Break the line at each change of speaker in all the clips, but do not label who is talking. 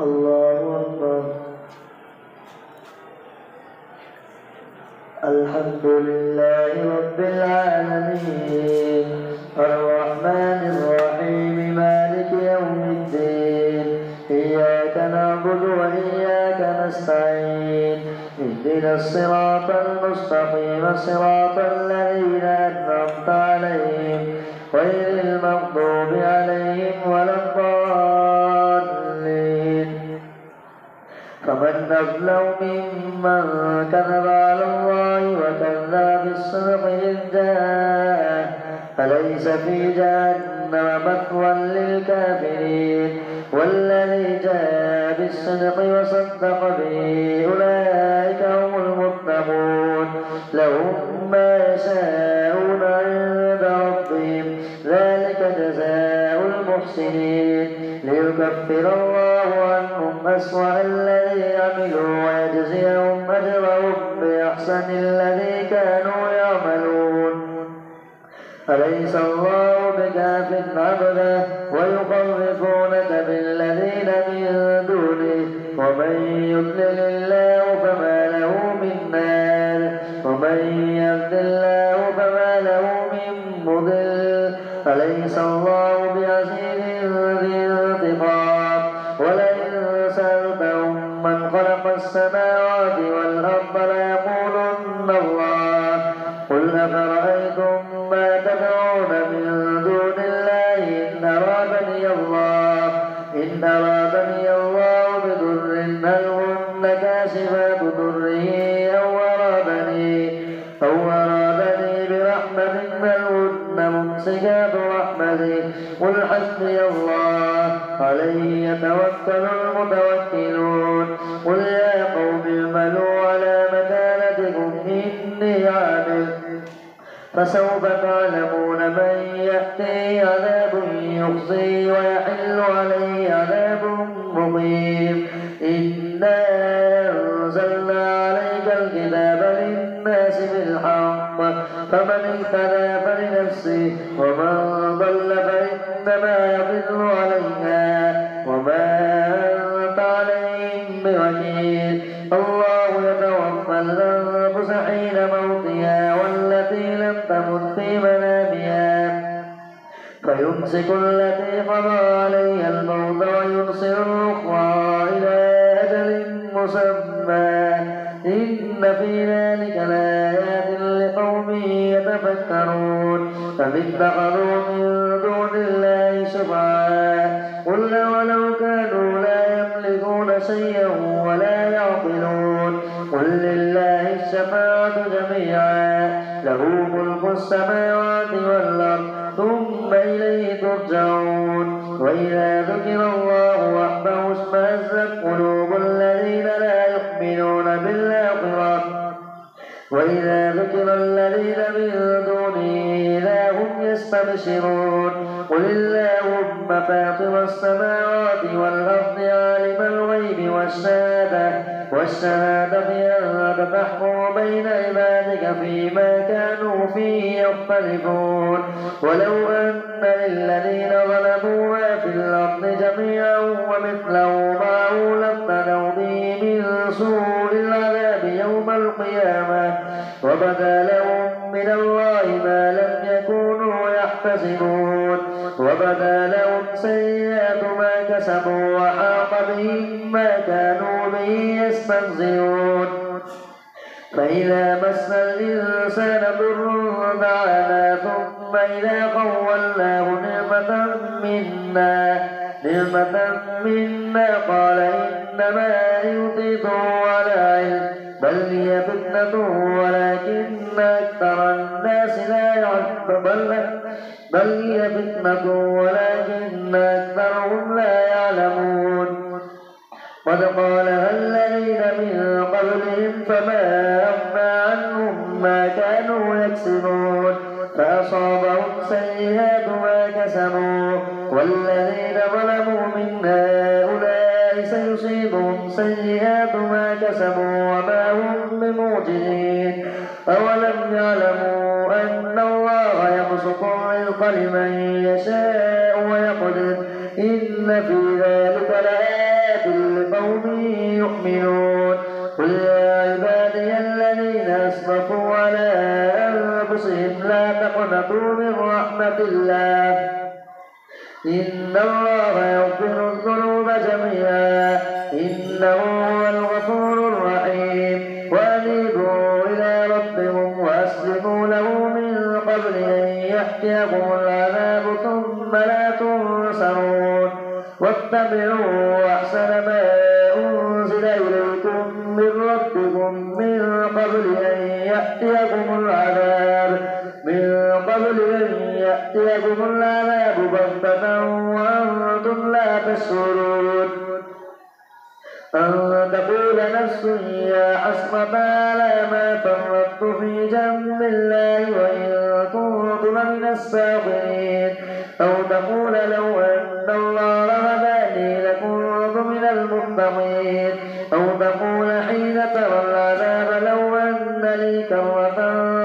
الله أكبر. الحمد لله رب العالمين الرحمن الرحيم مالك يوم الدين إياك نعبد وإياك نستعين اهدنا الصراط المستقيم صراط الذين أنعمت عليهم غير المغضوب عليهم ولا الضالين. فمن أظلم ممن كذب على الله وكذب بالصدق إذ جاءه أليس في جهنم مثوى للكافرين والذي جاء بالصدق وصدق به أولئك هم المتقون لهم ما يشاءون عند ربهم ذلك جزاء المحسنين ليكفر الله عنهم أسوأ الذي عملوا ويجزيهم أجرهم بأحسن الذي كانوا يعملون. أليس الله بكاف عبده ويخوفونك بالذين من دونه ومن يضلل الله فما له من نار ومن يهد الله فما له من مضل. أليس الله بعزيز ذي انتقام ولئن سألتهم من خلق السماوات والأرض ليقولن الله قل أفرأيتم ما تدعون من دون الله إن أرادني الله بضر هل هن كاشفات ضره أو أرادني برحمة هل هن ممسكات رحمته قل حسبي الله عليه يتوكل المتوكلون. قل يا قوم اعملوا على مكانتكم إني عامل فسوف تعلمون من يأتيه عذاب يخزيه ويحل عليه عذاب مقيم. إنا أنزلنا عليك الكتاب للناس بالحق فمن اهتدى فلنفسه ومن ضل فإنما يضل عليها وما أنت عليهم بوكيل. الله يتوفى الأنفس حين موتها والتي لم تمت في منامها فيمسك التي قضى عليها الموت ويرسل الأخرى إلى أجل مسمى إن في ذلك لآيات لقوم يتفكرون. فمن اتخذوا من دون الله شفعاء قل ولو كانوا لا يملكون شيئا ولا يعقلون قل لله الشفاعة جميعا له ملك السماوات والأرض ثم إليه ترجعون. وإذا ذكر الله وحده اشمأزت قلوب الذين لا يؤمنون بالآخرة وإذا ذكر الذين من دونه إذا هم يستبشرون. قل اللهم فاطر السماوات والأرض عالم الغيب والشهادة أنت تحكم بين عبادك فيما كانوا فيه يختلفون. ولو أن للذين ظلموا ما في الأرض جميعا ومثله معه لافتدوا به من سوء العذاب يوم القيامة وبدا لهم من الله ما لم يكونوا يحتسبون وبدا لهم سيئات ما كسبوا وحاق بهم ما كانوا به يستهزئون. فإذا مس الإنسان ضر دعانا ثم إذا خولناه نعمة منا قال إنما أوتيته على علم بل هي فتنة ولكن أكثر الناس لا يعلمون. قد قالها الذين من قبلهم فما أغنى عنهم ما كانوا يكسبون فأصابهم سيئات ما كسبوا والذين ظلموا من هؤلاء سيصيبهم سيئات ما كسبوا وما هم بمعجزين. أولم يعلموا أن الله يبسط الرزق لمن يشاء ويقدر إن في ذلك لآيات يؤمنون قل يا عبادي الذين أسرفوا على أنفسهم لا تقنطوا من رحمة الله إن الله يغفر الذنوب جميعا إنه هو الغفور الرحيم وأنيبوا إلى ربكم وأسلموا له من قبل أن يأتيكم العذاب ثم لا تنصرون واتبعوا أحسن ما أنزل إليكم من ربكم من قبل أن يأتيكم العذاب بغتة وأنتم لا تشعرون أن تقول نفس يا حسرة على ما فرطت في جنب الله وإن كنت من الساخرين أو تقول لو أن الله هداني لكنت من المتقين أو تقول حين ترى العذاب لو أن لي كرة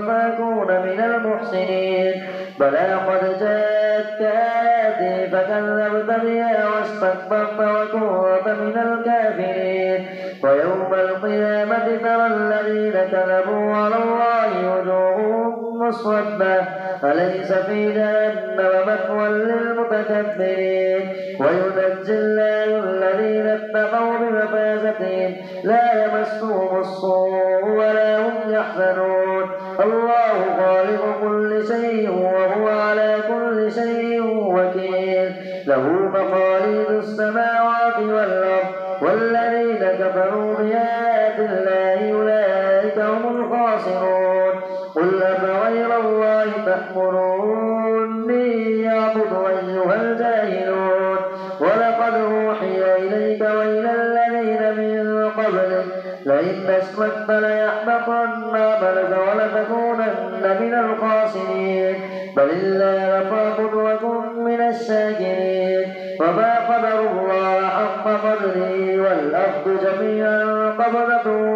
فأكون من المحسنين بلى قد جاءتك آياتي فكذبت بها واستكبرت وكنت من الكافرين ويوم القيامة ترى الذين كذبوا على الله وجوههم مسودة أليس في جهنم مثوى للمتكبرين وينجي الله الذين اتقوا بمفازتهم لا يمسهم السوء ولا هم يحزنون الله خالق كل شيء وهو على كل شيء وكيل له مقاليد السماوات والأرض والذين كفروا بآيات الله أولئك هم الخاسرون قل أفغير الله تأمروني أعبد أيها الجاهلون ولقد أوحي إليك وإلى الذين من قبلك لئن أشركت ليحبطن عملك ولتكونن من الخاسرين بل الله فاعبد وكن من الشاكرين وما قدر الله حق قدره والأرض جميعا قبضته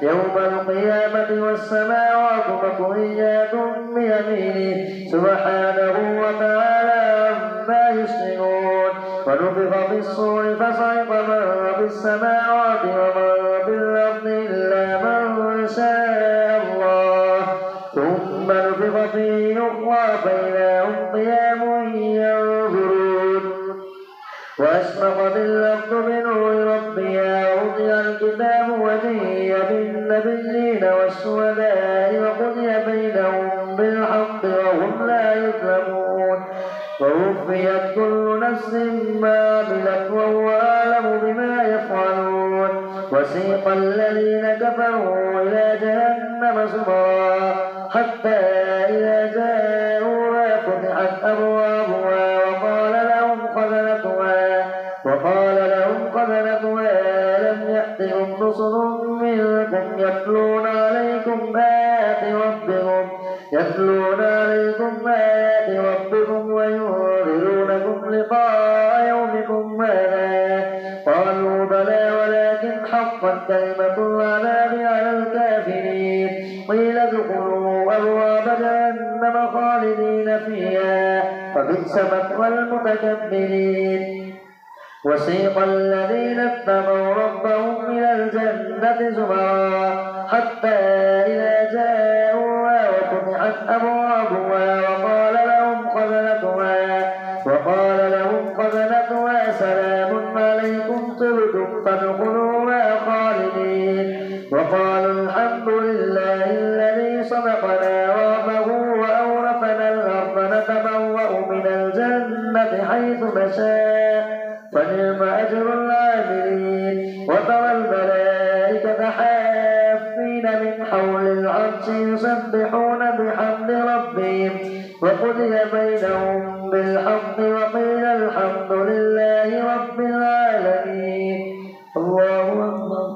يوم القيامة والسماوات مطويات بيمينه سبحانه وتعالى عما يشركون ونفخ في الصور فصعق من في السماوات ومن في الأرض إلا من شاء الله ثم نفخ فيه أخرى فإذا هم قيام ينظرون وأشرقت الأرض بنور ربها ووضع الكتاب وجيء بالنبيين والشهداء وقضي بينهم بالحق وهم لا يظلمون ووفيت كل نفس ما عملت وهو أعلم بما يفعلون وسيق الذين كفروا إلى جهنم زمرا حتى إذا جاءوها فتحت أبوابها وقال لهم خزنتها لم يأتكم رسل منكم يتلون عليكم آيات ربكم وينذرونكم لقاء يومكم هذا قالوا بلى ولكن حقت كلمة العذاب على الكافرين قيل ادخلوا أبواب جهنم خالدين فيها فبئس مثوى المتكبرين وسيق الذين اتقوا ربهم إلى الجنة زمرا حتى إذا جاءوها وفتحت أبوابها وقال لهم خزنتها سلام عليكم طبتم فادخلوها خالدين وقالوا الحمد لله الذي صدقنا وعده وأورثنا الأرض نتبوأ من الجنة حيث نشاء فنعم أجر العاملين وترى الملائكة حافين من حول العرش يسبحون بحمد ربهم وقضي بينهم بالحق وقيل الحمد لله رب العالمين الله أكبر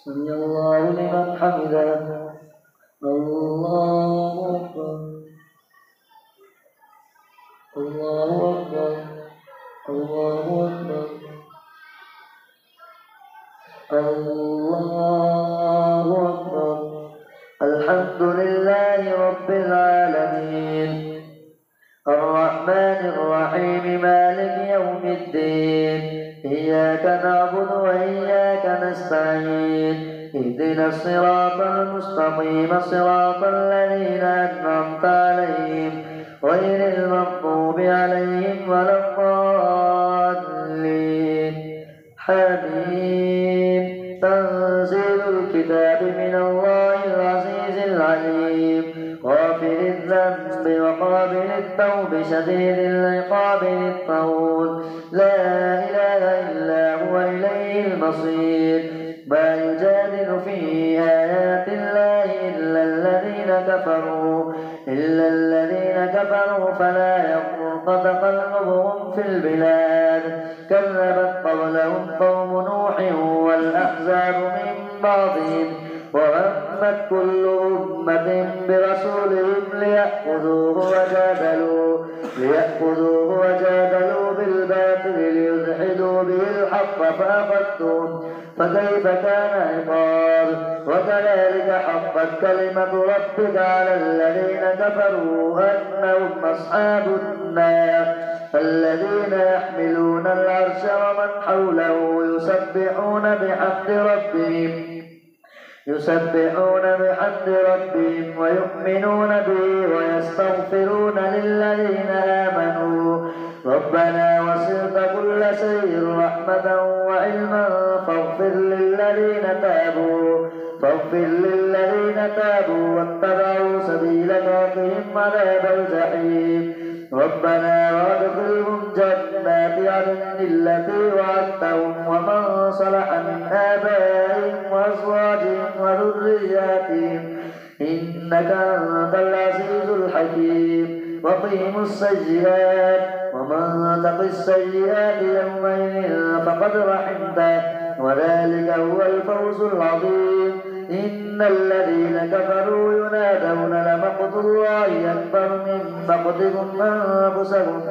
سمع الله لمن حمده الله أكبر الله أكبر الله أكبر الله أكبر الحمد لله رب العالمين الرحمن الرحمن الرحيم مالك يوم الدين إياك نعبد وإياك نستعين اهدنا الصراط المستقيم صراط الذين أنعمت عليهم غير المغضوب عليهم ولا الضالين حميم تنزيل الكتاب من الله العزيز العليم غافر الذنب وقابل التوب شديد العقاب للطول لا إله إلا هو إليه المصير ما يجادل في آيات الله إلا الذين كفروا فلا يغرك تقلبهم في البلاد كذبت قبلهم قوم نوح والأحزاب من بعضهم وهمت كل أمة برسولهم ليأخذوه وجادلوا بالباطل ليدحدوا به الحق فأخذتهم فكيف كان عقاب وكذلك حقت كلمة ربك على الذين كفروا أنهم أصحاب النار الذين يحملون العرش ومن حوله يسبحون بحمد ربهم ويؤمنون به ويستغفرون للذين آمنوا ربنا وسعت كل شيء رحمة وعلما فاغفر للذين تابوا واتبعوا سبيلك وقهم عذاب الجحيم ربنا وادخلهم جنات عدن التي وعدتهم ومن صلح من آبائهم وأزواجهم وذرياتهم إنك أنت العزيز الحكيم وقهم السيئات ومن تق السيئات يومئذ فقد رحمته وذلك هو الفوز العظيم إن الذين كفروا ينادون لمقت الله أكبر من مقتكم أنفسهم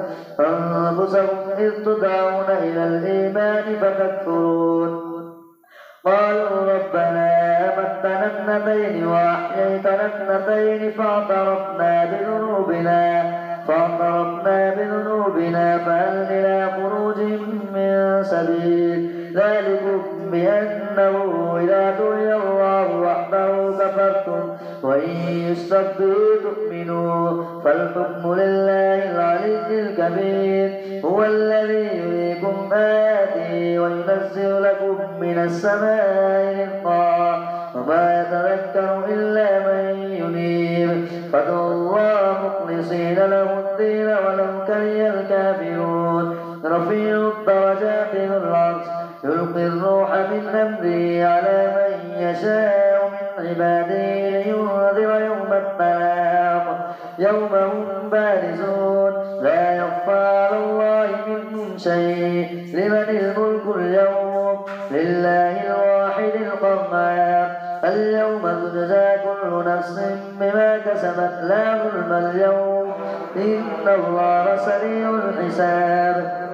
إذ تدعون إلى الإيمان فتكفرون قالوا ربنا أمتنا اثنتين وأحييتنا اثنتين فاعترفنا بذنوبنا فهل إلى خروج من سبيل ذلكم بأنه إذا دعي الله وحده كفرتم وإن يشرك به تؤمنوا فالحكم لله العلي الكبير هو الذي يريكم آياته وينزل لكم من السماء رزقا وما يتذكر إلا من ينيب فادعوا الله مخلصين له الدين ولو كره الكافرون رفيع الدرجات ذو العرش يلقي الروح من أمره على من يشاء من عباده لينذر يوم التلاق يوم هم بارزون لا يخفى على الله منهم شيء لمن الملك اليوم لله الواحد القهار اليوم تجزى كل نفس بما كسبت لا ظلم اليوم إن الله سريع الحساب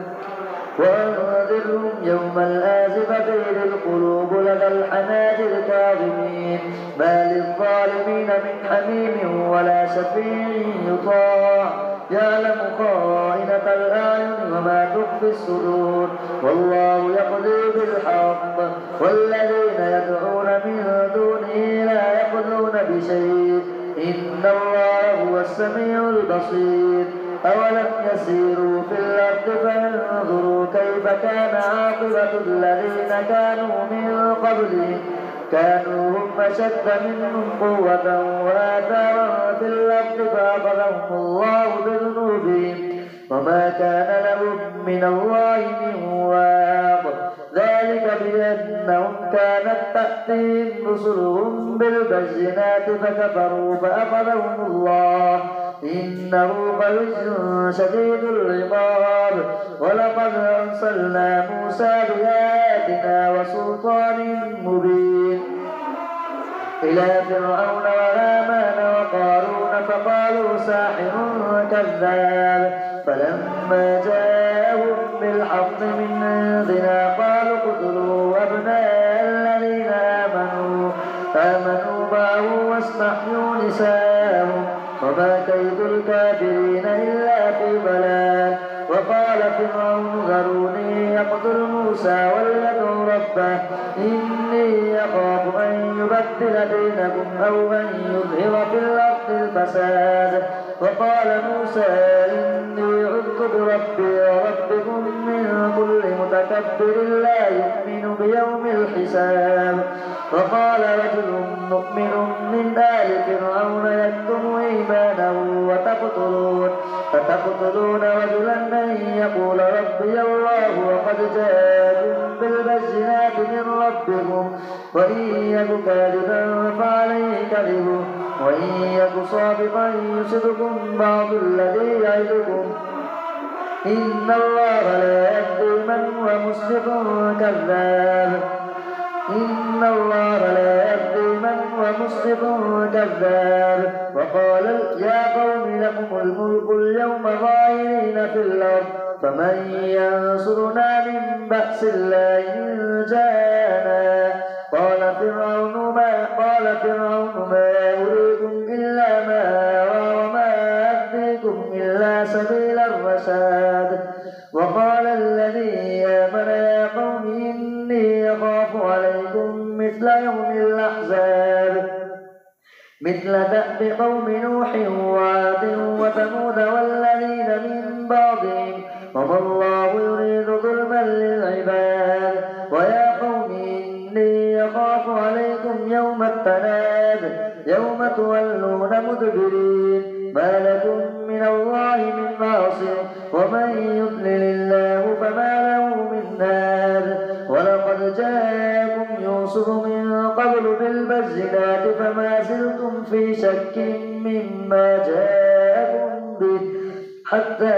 وأنذرهم يوم الآزفة إذ القلوب لدى الحناجر كاظمين ما للظالمين من حميم ولا شفيع يطاع يعلم خائنة الأعين وما تخفي الصدور والله يقضي بالحق والذين يدعون من دونه لا يقضون بشيء إن الله هو السميع البصير أولم يسيروا في الأرض فينظروا كيف كان عاقبة الذين كانوا من قبلهم كانوا هم أشد منهم قوة وآثارا في الأرض فأخذهم الله بذنوبهم وما كان لهم من الله من واق ذلك بأنهم كانت تأتيهم رسلهم بالبينات فكفروا فأخذهم الله إنه قوي شديد العقاب ولقد أرسلنا موسى بآياتنا وسلطان مبين إلى فرعون وهامان وقارون فقالوا ساحر كذاب فلما جاءهم بالحق من عندنا قالوا اقتلوا أبناء الذين آمنوا معه واستحيوا نساءهم وما كيد الكافرين إلا في ضلال ذروني يقتل موسى وليدعو ربه إني أخاف أن يبدل دينكم أو أن يظهر في الأرض الفساد. وقال موسى إني عذت بربي وربكم من كل متكبر لا يؤمن بيوم الحساب. وقال رجل مؤمن من آل فرعون يكتم إيمانه فتقتلون رجلا أن يقول ربي الله وقد جاءكم بالبينات من ربكم وإن يك كاذبا فعليه كذبه وإن يك صادقا يصبكم بعض الذي يعدكم إن الله لا يهدي من هو مسرف كذاب. إن الله لا يهدي من هو مسرف كذاب. وقال يا قوم لكم الملك اليوم ظاهرين في الأرض فمن ينصرنا من بأس الله إن جاءنا. قال فرعون ما أريكم إلا ما أرى وما أهديكم إلا سبيل الرشاد. وقال الذي آمن يا قوم إني أخاف عليكم مثل يوم الأحزاب مثل دأب قوم نوح وعاد وثمود والذين من بعدهم وما الله يريد ظلما للعباد. ويا قوم إني أخاف عليكم يوم التناد يوم تولون مدبرين ما لكم من الله من ناصر ومن يضلل الله فما له من هاد. ولقد جاءكم يوسف من قبل بالبينات فما زلتم في شك مما جاءكم به حتى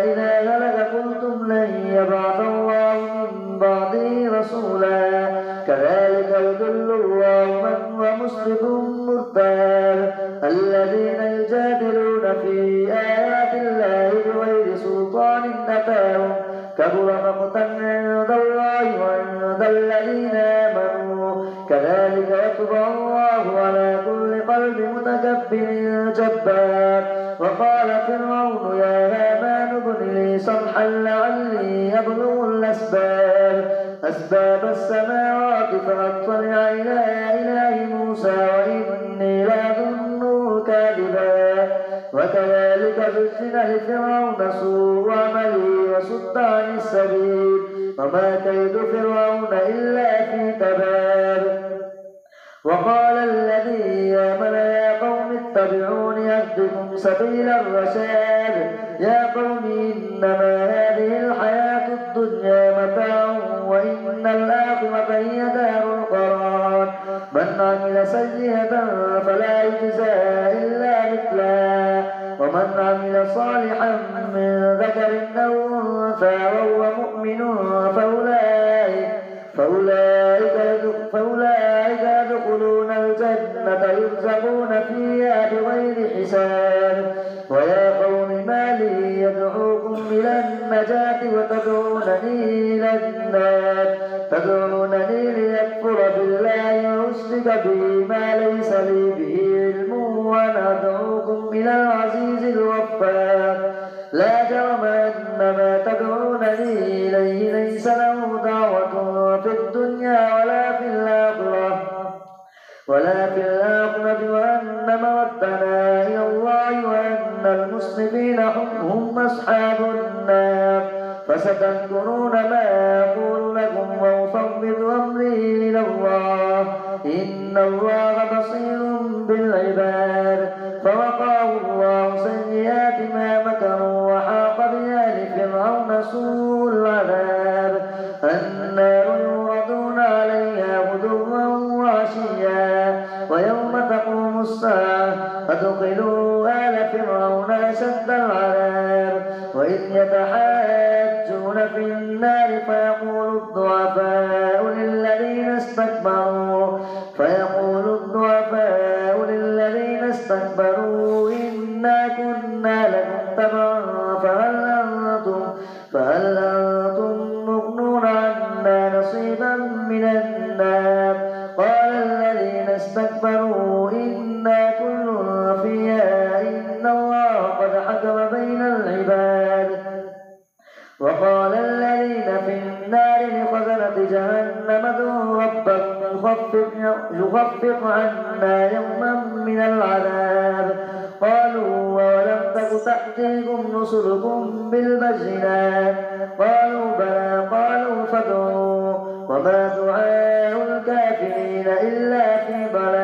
إذا بلغ قلتم لن يبعث الله من بعده رسولا كذلك يضل الله من هو مسرف مرتاب. الذين يجادلون في آيات الله بغير سلطان أتاهم كبر مقتا عند الله وعند الذين آمنوا كذلك يطبع الله على كل قلب متكبر جبار. وقال فرعون يا هامان ابن لي صرحا لعلي أبلغ أسباب السماوات فأطلع إلى إله موسى وإني لأظنه كاذبا. وكذلك زين لفرعون سوء عمله وصد عن السبيل وما كيد فرعون إلا في تباب. وقال الذي آمن يا قوم اتبعون يهدكم سبيل الرشاد. يا قوم إنما هذه الحياة الدنيا متاع وإن الآخرة هي دار القرار. من عمل سيئة فلا يجزى إلا مثلها ومن عمل صالحا من ذكر أو أنثى وهو مؤمن فأولئك يدخلون الجنة يرزقون فيها بغير حساب. ويا قوم ما لي يدعوكم إلى النجاة وتدعونني إلى النار تدعونني ليكفر بالله وأشرك به ما ليس لي به علم وأنا أدعوكم إلى العزيز الغفار. لا جرم أن ما تدعونني إليه ليس له دعوة في الدنيا ولا في الآخرة وأن مردنا إلى الله وأن المسلمين هم أصحاب النار. فستذكرون ما أقول لكم وأفوض أمري إلى الله إن الله بصير بالعباد. فوقاه الله سيئات ما مكروا وحاق بآل فرعون سوء العذاب. النار يعرضون عليها غدوا وعشيا ويوم تقوم الساعة فادخلوا آل فرعون أشد العذاب. وإذ يتحاجون في النار فيقول الضعفاء للذين استكبروا إنا كنا لكم تبعا فهل أنتم مغنون عنا نصيبا من النار. قال الذين استكبروا إنا كل فيها إن الله قد حكم بين العباد. وقال الذين يخفف عنا يوما من العذاب. قالوا ولم تك تأتيكم رسلكم بالبينات؟ قالوا بلى. قالوا فادعوا. وما دعاء الكافرين إلا في ضلال.